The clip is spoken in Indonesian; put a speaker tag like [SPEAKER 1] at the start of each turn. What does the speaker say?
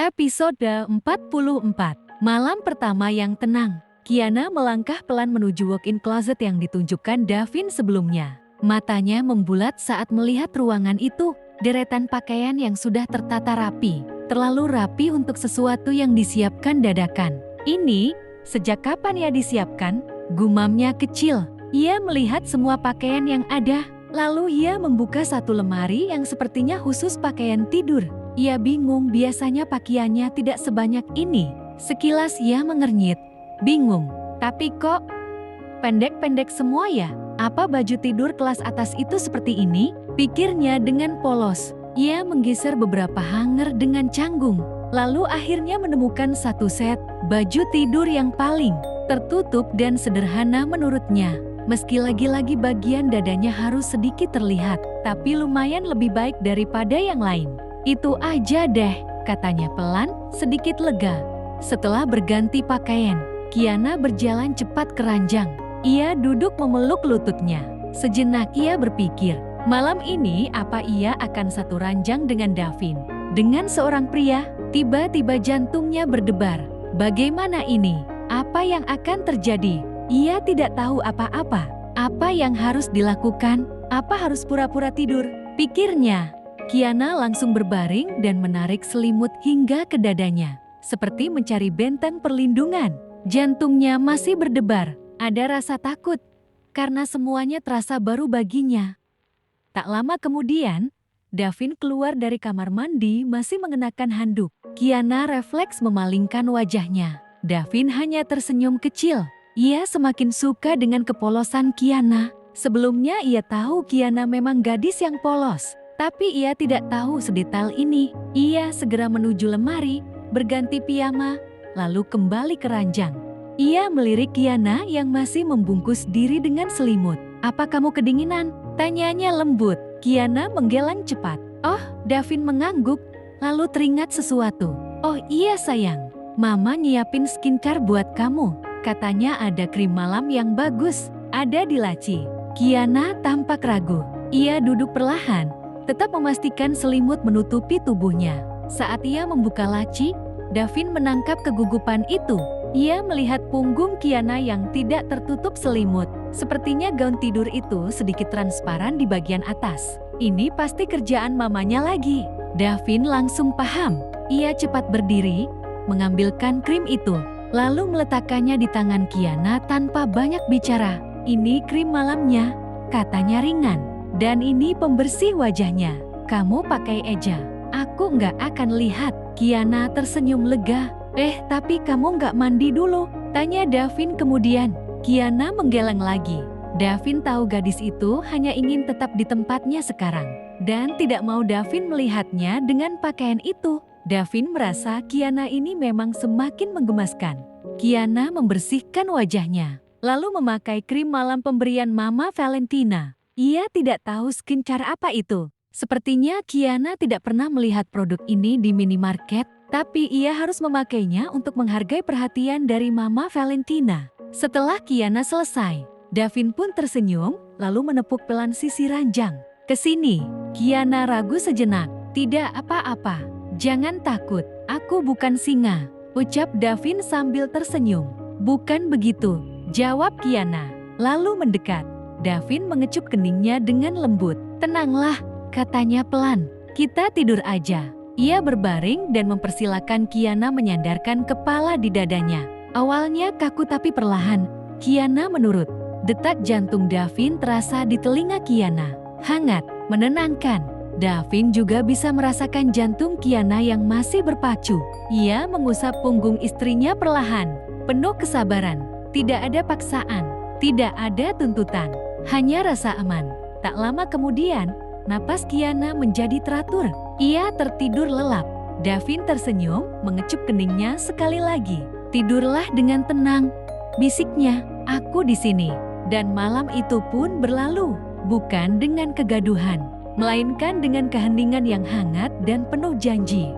[SPEAKER 1] Episode 44. Malam pertama yang tenang. Kiana melangkah pelan menuju walk-in closet yang ditunjukkan Davin sebelumnya. Matanya membulat saat melihat ruangan itu. Deretan pakaian yang sudah tertata rapi. Terlalu rapi untuk sesuatu yang disiapkan dadakan. Ini, sejak kapan ya disiapkan? Gumamnya kecil. Ia melihat semua pakaian yang ada. Lalu ia membuka satu lemari yang sepertinya khusus pakaian tidur. Ia bingung, biasanya pakaiannya tidak sebanyak ini. Sekilas ia mengernyit. Bingung, tapi kok pendek-pendek semua ya? Apa baju tidur kelas atas itu seperti ini? Pikirnya dengan polos. Ia menggeser beberapa hanger dengan canggung. Lalu akhirnya menemukan satu set baju tidur yang paling tertutup dan sederhana menurutnya. Meski lagi-lagi bagian dadanya harus sedikit terlihat, tapi lumayan lebih baik daripada yang lain. Itu aja deh, katanya pelan, sedikit lega. Setelah berganti pakaian, Kiana berjalan cepat ke ranjang. Ia duduk memeluk lututnya. Sejenak ia berpikir, malam ini apa ia akan satu ranjang dengan Davin? Dengan seorang pria, tiba-tiba jantungnya berdebar. Bagaimana ini? Apa yang akan terjadi? Ia tidak tahu apa-apa. Apa yang harus dilakukan? Apa harus pura-pura tidur? Pikirnya. Kiana langsung berbaring dan menarik selimut hingga ke dadanya. Seperti mencari benteng perlindungan. Jantungnya masih berdebar. Ada rasa takut. Karena semuanya terasa baru baginya. Tak lama kemudian, Davin keluar dari kamar mandi masih mengenakan handuk. Kiana refleks memalingkan wajahnya. Davin hanya tersenyum kecil. Ia semakin suka dengan kepolosan Kiana. Sebelumnya ia tahu Kiana memang gadis yang polos. Tapi ia tidak tahu sedetail ini. Ia segera menuju lemari, berganti piyama, lalu kembali ke ranjang. Ia melirik Kiana yang masih membungkus diri dengan selimut. "Apa kamu kedinginan?" tanyanya lembut. Kiana menggeleng cepat. "Oh," Davin mengangguk, lalu teringat sesuatu. "Oh iya sayang, Mama nyiapin skincare buat kamu. Katanya ada krim malam yang bagus, ada di laci." Kiana tampak ragu. Ia duduk perlahan, tetap memastikan selimut menutupi tubuhnya. Saat ia membuka laci, Davin menangkap kegugupan itu. Ia melihat punggung Kiana yang tidak tertutup selimut. Sepertinya gaun tidur itu sedikit transparan di bagian atas. Ini pasti kerjaan mamanya lagi. Davin langsung paham. Ia cepat berdiri, mengambilkan krim itu, lalu meletakkannya di tangan Kiana tanpa banyak bicara. "Ini krim malamnya," katanya ringan. "Dan ini pembersih wajahnya. Kamu pakai aja. Aku nggak akan lihat." Kiana tersenyum lega. Tapi kamu nggak mandi dulu?" tanya Davin kemudian. Kiana menggeleng lagi. Davin tahu gadis itu hanya ingin tetap di tempatnya sekarang. Dan tidak mau Davin melihatnya dengan pakaian itu. Davin merasa Kiana ini memang semakin menggemaskan. Kiana membersihkan wajahnya. Lalu memakai krim malam pemberian Mama Valentina. Ia tidak tahu skincare apa itu. Sepertinya Kiana tidak pernah melihat produk ini di minimarket, tapi ia harus memakainya untuk menghargai perhatian dari Mama Valentina. Setelah Kiana selesai, Davin pun tersenyum, lalu menepuk pelan sisi ranjang. "Kesini." Kiana ragu sejenak. "Tidak apa-apa, jangan takut, aku bukan singa," ucap Davin sambil tersenyum. "Bukan begitu," jawab Kiana, lalu mendekat. Davin mengecup keningnya dengan lembut. "Tenanglah," katanya pelan. "Kita tidur aja." Ia berbaring dan mempersilahkan Kiana menyandarkan kepala di dadanya. Awalnya kaku tapi perlahan, Kiana menurut. Detak jantung Davin terasa di telinga Kiana. Hangat, menenangkan. Davin juga bisa merasakan jantung Kiana yang masih berpacu. Ia mengusap punggung istrinya perlahan, penuh kesabaran. Tidak ada paksaan, tidak ada tuntutan, hanya rasa aman. Tak lama kemudian, napas Kiana menjadi teratur. Ia tertidur lelap. Davin tersenyum, mengecup keningnya sekali lagi. "Tidurlah dengan tenang," bisiknya. "Aku di sini." Dan malam itu pun berlalu, bukan dengan kegaduhan, melainkan dengan keheningan yang hangat dan penuh janji.